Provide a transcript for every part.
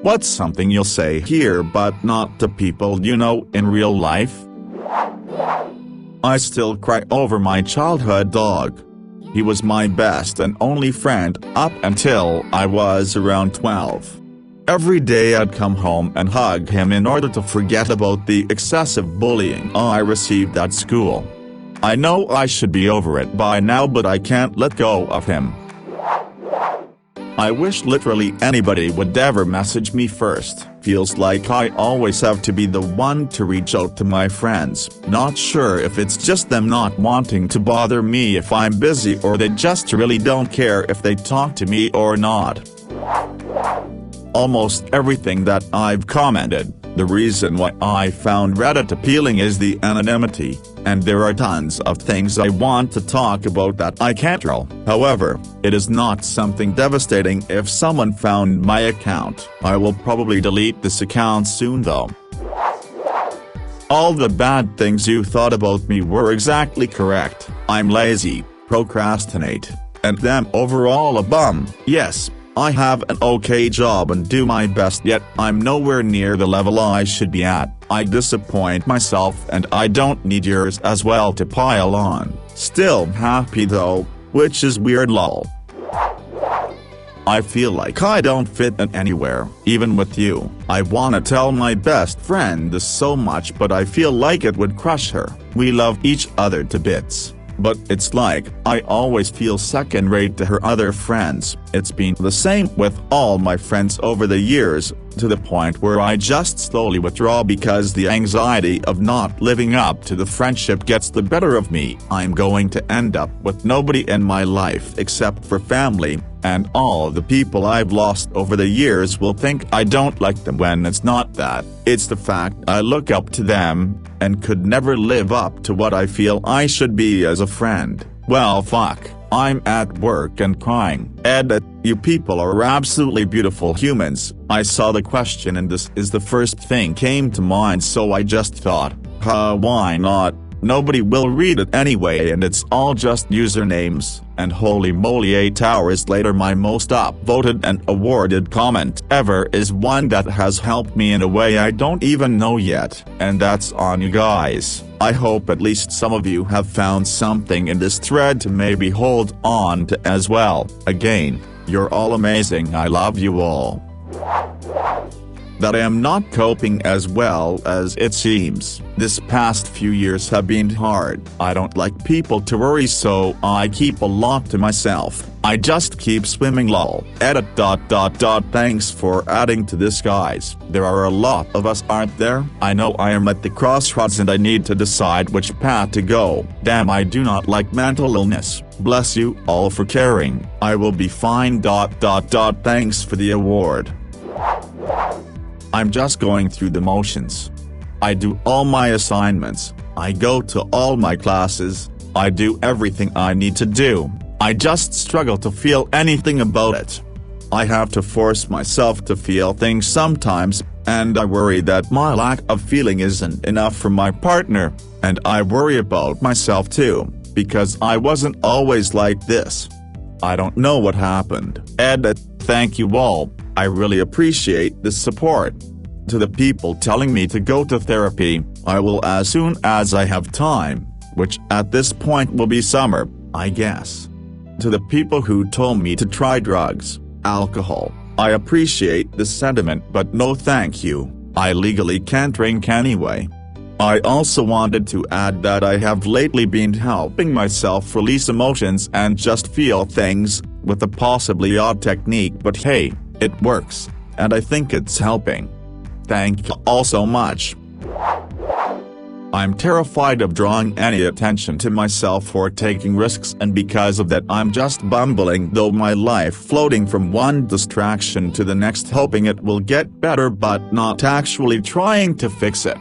What's something you'll say here but not to people you know in real life? I still cry over my childhood dog. He was my best and only friend up until I was around 12. Every day I'd come home and hug him in order to forget about the excessive bullying I received at school. I know I should be over it by now, but I can't let go of him. I wish literally anybody would ever message me first. Feels like I always have to be the one to reach out to my friends. Not sure if it's just them not wanting to bother me if I'm busy, or they just really don't care if they talk to me or not. Almost everything that I've commented. The reason why I found Reddit appealing is the anonymity, and there are tons of things I want to talk about that I can't roll. However, it is not something devastating if someone found my account. I will probably delete this account soon though. All the bad things you thought about me were exactly correct. I'm lazy, procrastinate, and am overall a bum. Yes, I have an okay job and do my best, yet I'm nowhere near the level I should be at. I disappoint myself and I don't need yours as well to pile on. Still happy though, which is weird lol. I feel like I don't fit in anywhere, even with you. I wanna tell my best friend this so much, but I feel like it would crush her. We love each other to bits, but it's like I always feel second rate to her other friends. It's been the same with all my friends over the years, to the point where I just slowly withdraw because the anxiety of not living up to the friendship gets the better of me. I'm going to end up with nobody in my life except for family, and all the people I've lost over the years will think I don't like them when it's not that. It's the fact I look up to them, and could never live up to what I feel I should be as a friend. Well fuck, I'm at work and crying. Edit, you people are absolutely beautiful humans. I saw the question and this is the first thing came to mind, so I just thought, why not? Nobody will read it anyway and it's all just usernames. And holy moly, 8 hours later my most upvoted and awarded comment ever is one that has helped me in a way I don't even know yet, and that's on you guys. I hope at least some of you have found something in this thread to maybe hold on to as well. Again, you're all amazing, I love you all. That I am not coping as well as it seems. This past few years have been hard. I don't like people to worry, so I keep a lot to myself. I just keep swimming lol. Edit. Thanks for adding to this guys. There are a lot of us, aren't there? I know I am at the crossroads and I need to decide which path to go. Damn, I do not like mental illness. Bless you all for caring. I will be fine. Thanks for the award. I'm just going through the motions. I do all my assignments, I go to all my classes, I do everything I need to do. I just struggle to feel anything about it. I have to force myself to feel things sometimes, and I worry that my lack of feeling isn't enough for my partner, and I worry about myself too, because I wasn't always like this. I don't know what happened. Edit. Thank you all. I really appreciate the support. To the people telling me to go to therapy, I will as soon as I have time, which at this point will be summer, I guess. To the people who told me to try drugs, alcohol, I appreciate the sentiment but no thank you, I legally can't drink anyway. I also wanted to add that I have lately been helping myself release emotions and just feel things, with a possibly odd technique, but hey, it works, and I think it's helping. Thank you all so much. I'm terrified of drawing any attention to myself or taking risks, and because of that I'm just bumbling though my life, floating from one distraction to the next, hoping it will get better but not actually trying to fix it.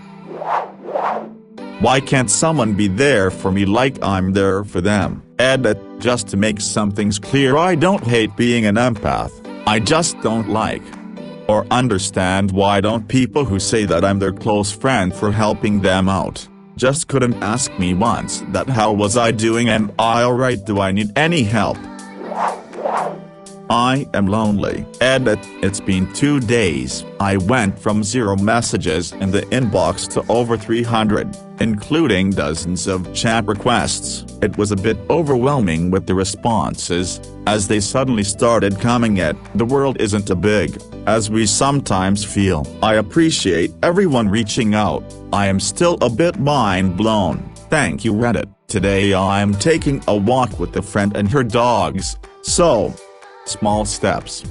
Why can't someone be there for me like I'm there for them? Edit. Just to make some things clear, I don't hate being an empath, I just don't like or understand why don't people who say that I'm their close friend for helping them out. Just couldn't ask me once that how was I doing, am I alright, do I need any help? I am lonely. Edit. It's been 2 days. I went from 0 messages in the inbox to over 300, including dozens of chat requests. It was a bit overwhelming with the responses, as they suddenly started coming at. The world isn't as big as we sometimes feel. I appreciate everyone reaching out. I am still a bit mind blown. Thank you, Reddit. Today I am taking a walk with a friend and her dogs. So, small steps.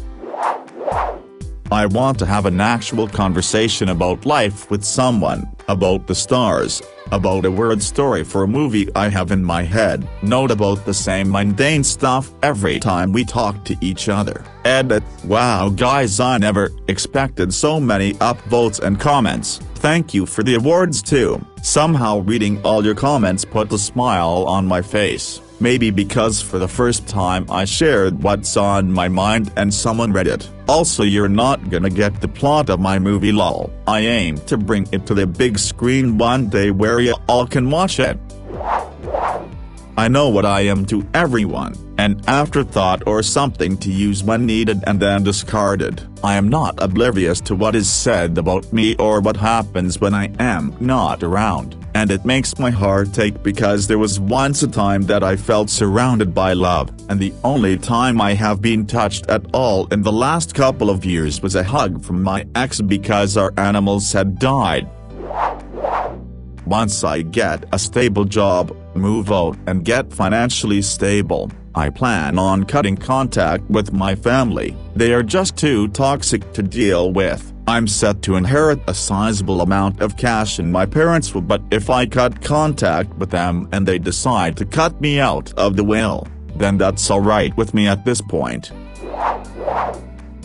I want to have an actual conversation about life with someone, about the stars, about a word story for a movie I have in my head. Not about the same mundane stuff every time we talk to each other. Edit. Wow guys, I never expected so many upvotes and comments. Thank you for the awards too. Somehow reading all your comments put a smile on my face. Maybe because for the first time I shared what's on my mind and someone read it. Also, you're not gonna get the plot of my movie LOL. I aim to bring it to the big screen one day where you all can watch it. I know what I am to everyone, an afterthought or something to use when needed and then discarded. I am not oblivious to what is said about me or what happens when I am not around, and it makes my heart ache because there was once a time that I felt surrounded by love, and the only time I have been touched at all in the last couple of years was a hug from my ex because our animals had died. Once I get a stable job, move out and get financially stable, I plan on cutting contact with my family. They are just too toxic to deal with. I'm set to inherit a sizable amount of cash and my parents will, but if I cut contact with them and they decide to cut me out of the will, then that's alright with me at this point.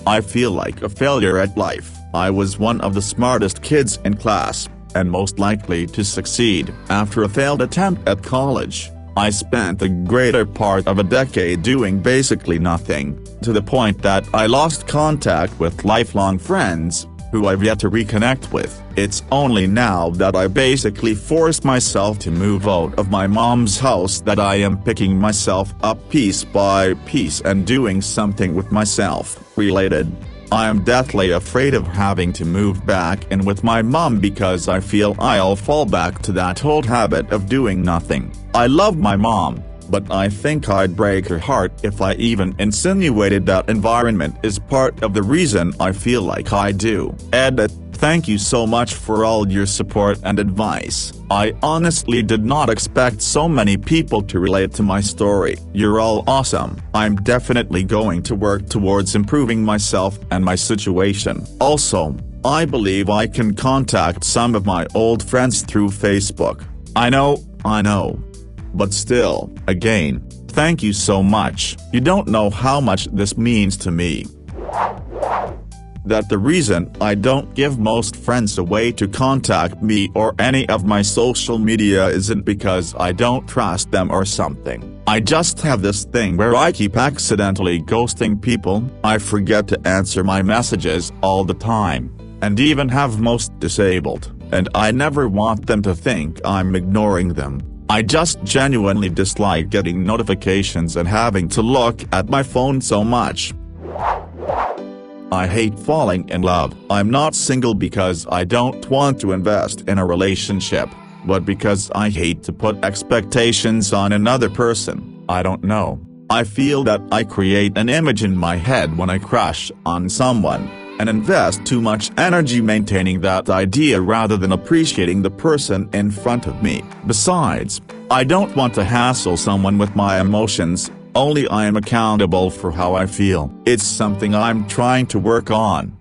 I feel like a failure at life. I was one of the smartest kids in class, and most likely to succeed. After a failed attempt at college, I spent the greater part of a decade doing basically nothing, to the point that I lost contact with lifelong friends, who I've yet to reconnect with. It's only now that I basically forced myself to move out of my mom's house that I am picking myself up piece by piece and doing something with myself. Related. I am deathly afraid of having to move back in with my mom because I feel I'll fall back to that old habit of doing nothing. I love my mom, but I think I'd break her heart if I even insinuated that environment is part of the reason I feel like I do. Edit. Thank you so much for all your support and advice. I honestly did not expect so many people to relate to my story. You're all awesome. I'm definitely going to work towards improving myself and my situation. Also, I believe I can contact some of my old friends through Facebook. I know. But still, again, thank you so much. You don't know how much this means to me. That the reason I don't give most friends a way to contact me or any of my social media isn't because I don't trust them or something. I just have this thing where I keep accidentally ghosting people. I forget to answer my messages all the time, and even have most disabled, and I never want them to think I'm ignoring them. I just genuinely dislike getting notifications and having to look at my phone so much. I hate falling in love. I'm not single because I don't want to invest in a relationship, but because I hate to put expectations on another person. I don't know. I feel that I create an image in my head when I crush on someone, and invest too much energy maintaining that idea rather than appreciating the person in front of me. Besides, I don't want to hassle someone with my emotions. Only I am accountable for how I feel. It's something I'm trying to work on.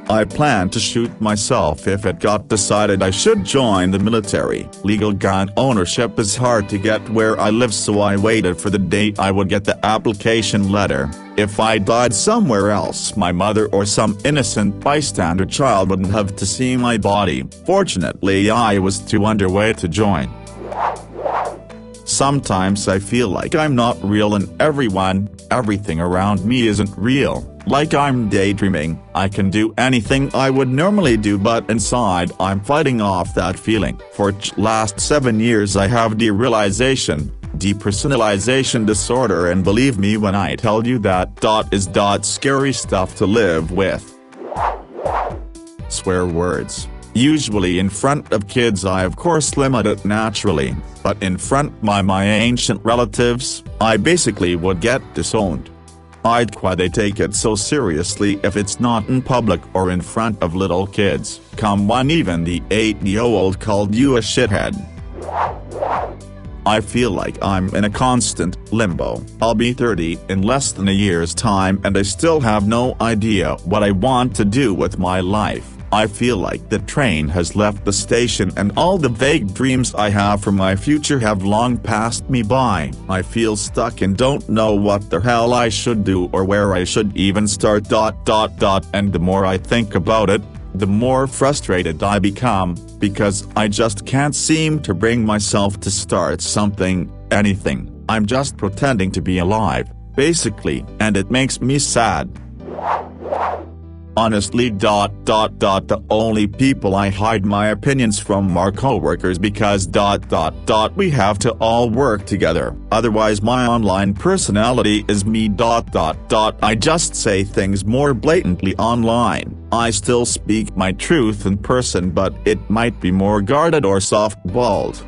I plan to shoot myself if it got decided I should join the military. Legal gun ownership is hard to get where I live, so I waited for the date I would get the application letter. If I died somewhere else, my mother or some innocent bystander child wouldn't have to see my body. Fortunately, I was too underweight to join. Sometimes I feel like I'm not real and everything around me isn't real, like I'm daydreaming. I can do anything I would normally do, but inside I'm fighting off that feeling. For last 7 years I have the realization, depersonalization disorder, and believe me when I tell you that is scary stuff to live with. Swear words. Usually in front of kids I of course limit it naturally, but in front of my ancient relatives, I basically would get disowned. I'd why they take it so seriously if it's not in public or in front of little kids. Come on, even the 8-year-old called you a shithead. I feel like I'm in a constant limbo. I'll be 30 in less than a year's time and I still have no idea what I want to do with my life. I feel like the train has left the station and all the vague dreams I have for my future have long passed me by. I feel stuck and don't know what the hell I should do or where I should even start. And the more I think about it, the more frustrated I become, because I just can't seem to bring myself to start something, anything. I'm just pretending to be alive, basically, and it makes me sad. Honestly, the only people I hide my opinions from are coworkers because we have to all work together. Otherwise my online personality is me. I just say things more blatantly online. I still speak my truth in person, but it might be more guarded or soft-balled.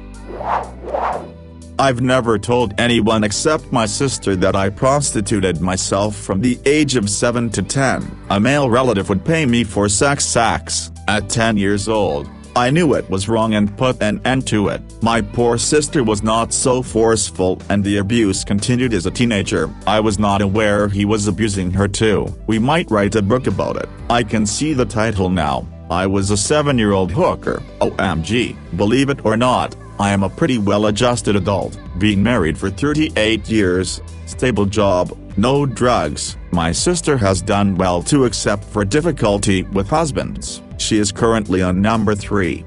I've never told anyone except my sister that I prostituted myself from the age of 7 to 10. A male relative would pay me for sex acts. At 10 years old, I knew it was wrong and put an end to it. My poor sister was not so forceful and the abuse continued as a teenager. I was not aware he was abusing her too. We might write a book about it. I can see the title now. I was a 7-year-old hooker. OMG. Believe it or not, I am a pretty well-adjusted adult, being married for 38 years, stable job, no drugs. My sister has done well too except for difficulty with husbands. She is currently on number 3.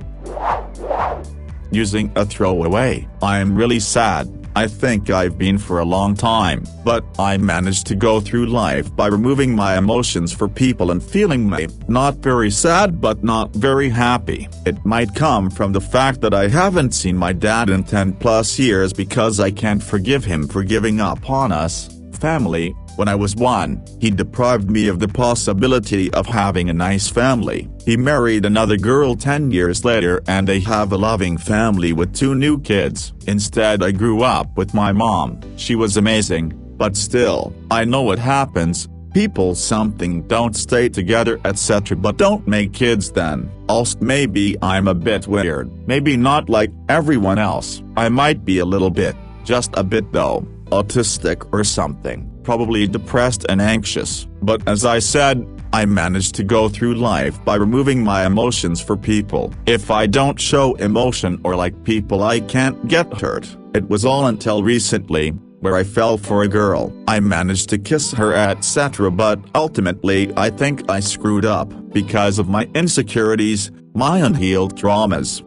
Using a throwaway. I am really sad. I think I've been for a long time, but I managed to go through life by removing my emotions for people and feeling not very sad but not very happy. It might come from the fact that I haven't seen my dad in 10+ years because I can't forgive him for giving up on us, family. When I was 1, he deprived me of the possibility of having a nice family. He married another girl 10 years later and they have a loving family with 2 new kids. Instead I grew up with my mom. She was amazing, but still, I know what happens. People something don't stay together etc. but don't make kids then. Also maybe I'm a bit weird. Maybe not like everyone else. I might be a little bit, just a bit though, autistic or something. Probably depressed and anxious, but as I said, I managed to go through life by removing my emotions for people. If I don't show emotion or like people I can't get hurt. It was all until recently, where I fell for a girl. I managed to kiss her etc. but ultimately I think I screwed up, because of my insecurities, my unhealed traumas.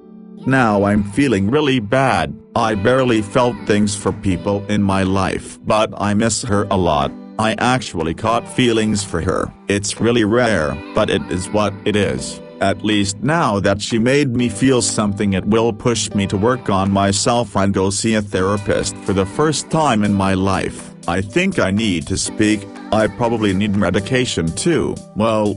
Now I'm feeling really bad. I barely felt things for people in my life, but I miss her a lot. I actually caught feelings for her. It's really rare, but it is what it is. At least now that she made me feel something, it will push me to work on myself and go see a therapist for the first time in my life. I think I need to speak. I probably need medication too. Well,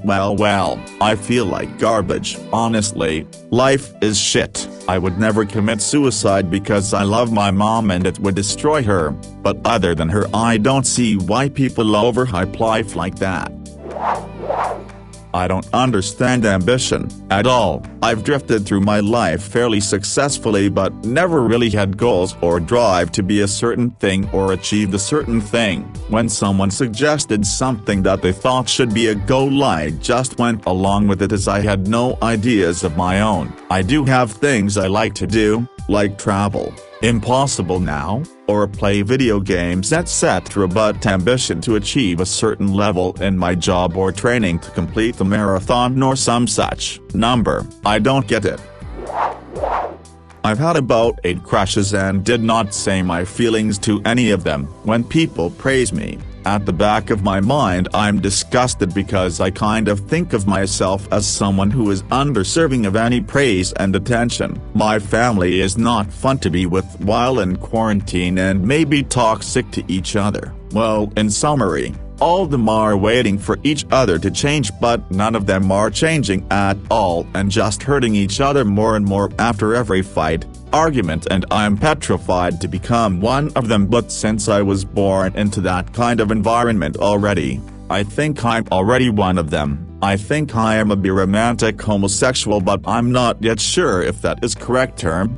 I feel like garbage. Honestly, life is shit. I would never commit suicide because I love my mom and it would destroy her, but other than her I don't see why people overhype life like that. I don't understand ambition at all. I've drifted through my life fairly successfully but never really had goals or drive to be a certain thing or achieve a certain thing. When someone suggested something that they thought should be a goal, I just went along with it as I had no ideas of my own. I do have things I like to do, like travel. Impossible now, or play video games etc. but ambition to achieve a certain level in my job or training to complete the marathon or some such number, I don't get it. I've had about 8 crushes and did not say my feelings to any of them. When people praise me, At the back of my mind I'm disgusted because I kind of think of myself as someone who is underserving of any praise and attention. My family is not fun to be with while in quarantine and may be toxic to each other. Well, in summary, all of them are waiting for each other to change, but none of them are changing at all and just hurting each other more and more after every fight, argument, and I'm petrified to become one of them. But since I was born into that kind of environment already, I think I'm already one of them. I think I am a biromantic homosexual, but I'm not yet sure if that is correct term.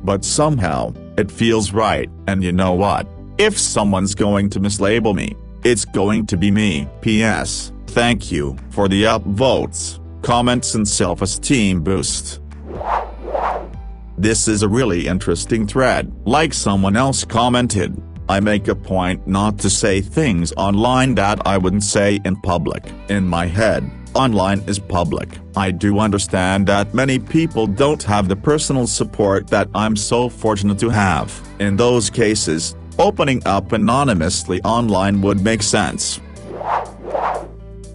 But somehow, it feels right, and you know what? If someone's going to mislabel me, it's going to be me. P.S. Thank you for the upvotes, comments and self-esteem boost. This is a really interesting thread. Like someone else commented, I make a point not to say things online that I wouldn't say in public. In my head, online is public. I do understand that many people don't have the personal support that I'm so fortunate to have. In those cases, opening up anonymously online would make sense.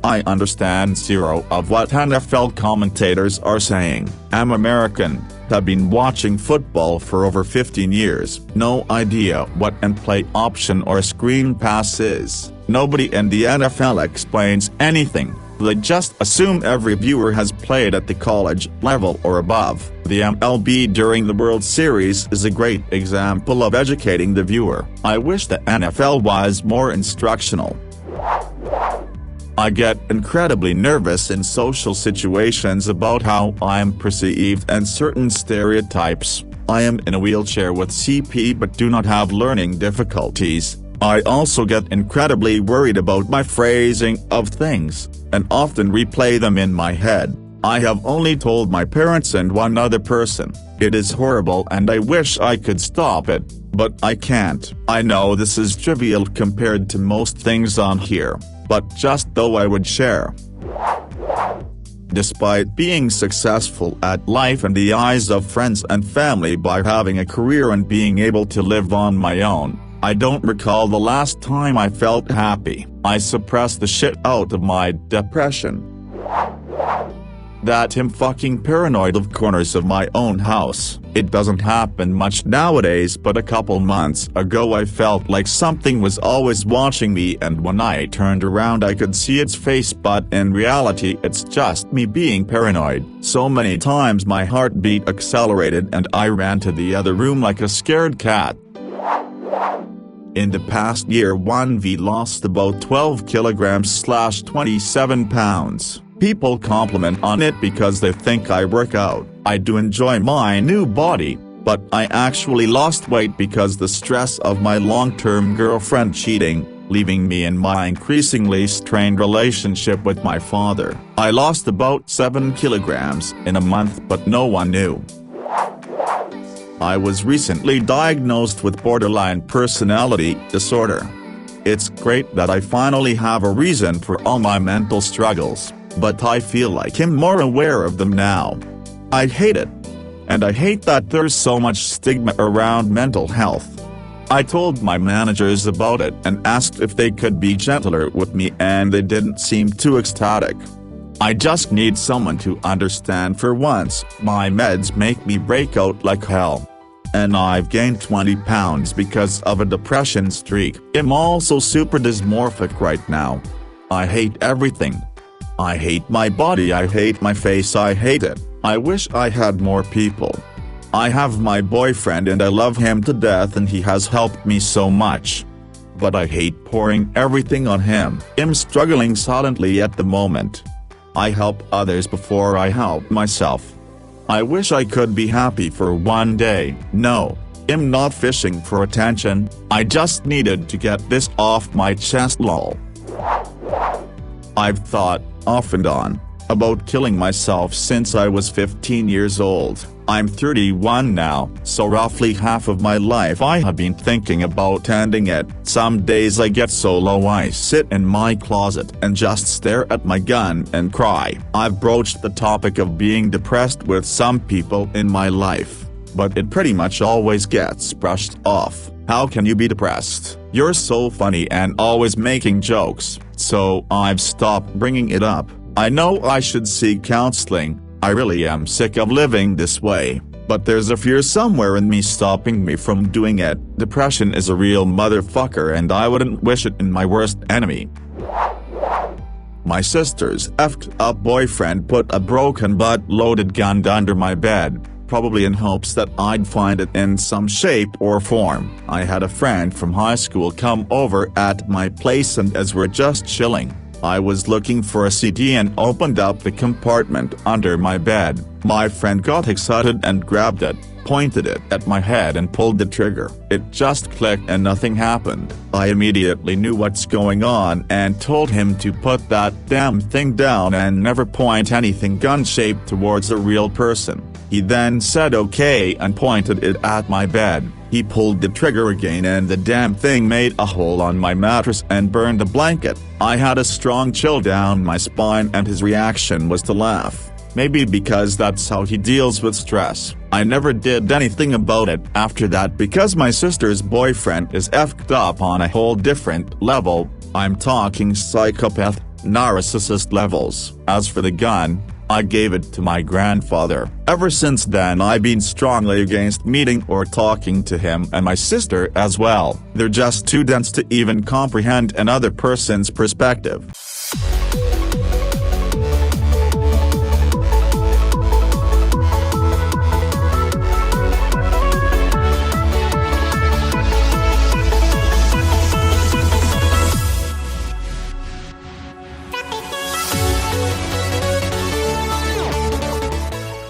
I understand zero of what NFL commentators are saying. I'm American, have been watching football for over 15 years. No idea what an play option or a screen pass is. Nobody in the NFL explains anything. They just assume every viewer has played at the college level or above. The MLB during the World Series is a great example of educating the viewer. I wish the NFL was more instructional. I get incredibly nervous in social situations about how I am perceived and certain stereotypes. I am in a wheelchair with CP but do not have learning difficulties. I also get incredibly worried about my phrasing of things, and often replay them in my head. I have only told my parents and one other person. It is horrible and I wish I could stop it, but I can't. I know this is trivial compared to most things on here, but just though I would share. Despite being successful at life in the eyes of friends and family by having a career and being able to live on my own, I don't recall the last time I felt happy. I suppressed the shit out of my depression. That I'm fucking paranoid of corners of my own house. It doesn't happen much nowadays, but a couple months ago I felt like something was always watching me, and when I turned around I could see its face, but in reality it's just me being paranoid. So many times my heartbeat accelerated and I ran to the other room like a scared cat. In the past year 1V lost about 12 kilograms/27 pounds. People compliment on it because they think I work out. I do enjoy my new body, but I actually lost weight because the stress of my long-term girlfriend cheating, leaving me in my increasingly strained relationship with my father. I lost about 7 kilograms in a month, but no one knew. I was recently diagnosed with borderline personality disorder. It's great that I finally have a reason for all my mental struggles, but I feel like I'm more aware of them now. I hate it. And I hate that there's so much stigma around mental health. I told my managers about it and asked if they could be gentler with me, and they didn't seem too ecstatic. I just need someone to understand for once. My meds make me break out like hell. And I've gained 20 pounds because of a depression streak. I'm also super dysmorphic right now. I hate everything. I hate my body, I hate my face, I hate it. I wish I had more people. I have my boyfriend and I love him to death and he has helped me so much. But I hate pouring everything on him. I'm struggling silently at the moment. I help others before I help myself. I wish I could be happy for one day. No, I'm not fishing for attention, I just needed to get this off my chest, lol. I've thought, off and on, about killing myself since I was 15 years old. I'm 31 now, so roughly half of my life I have been thinking about ending it. Some days I get so low I sit in my closet and just stare at my gun and cry. I've broached the topic of being depressed with some people in my life. but it pretty much always gets brushed off. How can you be depressed? You're so funny and always making jokes, so I've stopped bringing it up. I know I should seek counseling, I really am sick of living this way, but there's a fear somewhere in me stopping me from doing it. Depression is a real motherfucker and I wouldn't wish it in my worst enemy. My sister's effed up boyfriend put a broken butt-loaded gun under my bed, probably in hopes that I'd find it in some shape or form. I had a friend from high school come over at my place, and as we're just chilling, I was looking for a CD and opened up the compartment under my bed. My friend got excited and grabbed it, pointed it at my head and pulled the trigger. It just clicked and nothing happened. I immediately knew what's going on and told him to put that damn thing down and never point anything gun-shaped towards a real person. He then said okay and pointed it at my bed. He pulled the trigger again and the damn thing made a hole on my mattress and burned the blanket. I had a strong chill down my spine and his reaction was to laugh. Maybe because that's how he deals with stress. I never did anything about it after that because my sister's boyfriend is effed up on a whole different level. I'm talking psychopath, narcissist levels. As for the gun, I gave it to my grandfather. Ever since then I've been strongly against meeting or talking to him, and my sister as well. They're just too dense to even comprehend another person's perspective.